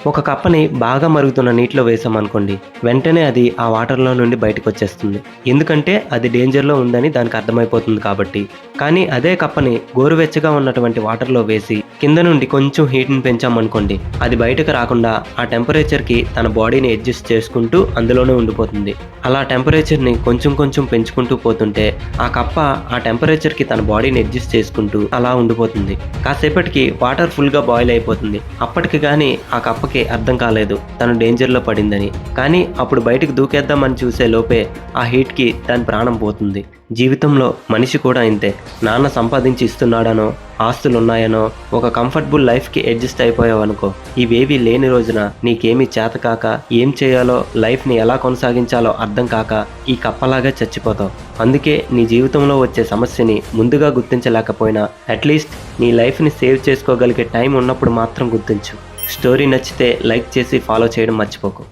ఒక కప్పని బాగా మరుగుతున్న నీటిలో వేసామనుకోండి, వెంటనే అది ఆ వాటర్‌లో నుండి బయటకొచ్చేస్తుంది. ఎందుకంటే అది డేంజర్‌లో ఉందని దానికి అర్థమైపోతుంది కాబట్టి. కానీ అదే కప్పని గోరువెచ్చగా ఉన్నటువంటి వాటర్‌లో వేసి కింద నుండి కొంచెం హీట్‌ని పెంచామనుకోండి, అది బయటకు రాకుండా ఆ టెంపరేచర్‌కి తన బాడీని అడ్జస్ట్ చేసుకుంటూ అందులోనే ఉండిపోతుంది. అలా టెంపరేచర్‌ని కొంచెం కొంచెం పెంచుకుంటూ పోతుంటే ఆ కప్ప ఆ టెంపరేచర్‌కి తన బాడీని అడ్జస్ట్ చేసుకుంటూ అలా ఉండిపోతుంది. కాసేపటికి వాటర్ ఫుల్‌గా బాయిల్ అయిపోతుంది. అప్పటికి గాని ఆ కప్పకి అర్థం కాలేదు తను డేంజర్‌లో పడిందని. కానీ అప్పుడు బయటకు దూకేద్దామని చూసే లోపే ఆ హీట్‌కి దాని ప్రాణం పోతుంది. జీవితంలో మనిషి కూడా ఇంతే. నాన్న సంపాదించి ఇస్తున్నాడనో, ఆస్తులున్నాయనో, ఒక కంఫర్టబుల్ లైఫ్‌కి అడ్జస్ట్ అయిపోయావనుకో, ఇవేవీ లేని రోజున నీకేమీ చేతకాక, ఏం చేయాలో, లైఫ్‌ని ఎలా కొనసాగించాలో అర్థం కాక ఈ కప్పలాగా చచ్చిపోతావు. అందుకే నీ జీవితంలో వచ్చే సమస్యని ముందుగా గుర్తించలేకపోయినా అట్‌లీస్ట్ నీ లైఫ్‌ని సేవ్ చేసుకోగలిగే టైం ఉన్నప్పుడు మాత్రం గుర్తించు. స్టోరీ నచ్చితే లైక్ చేసి ఫాలో చేయడం మర్చిపోకు.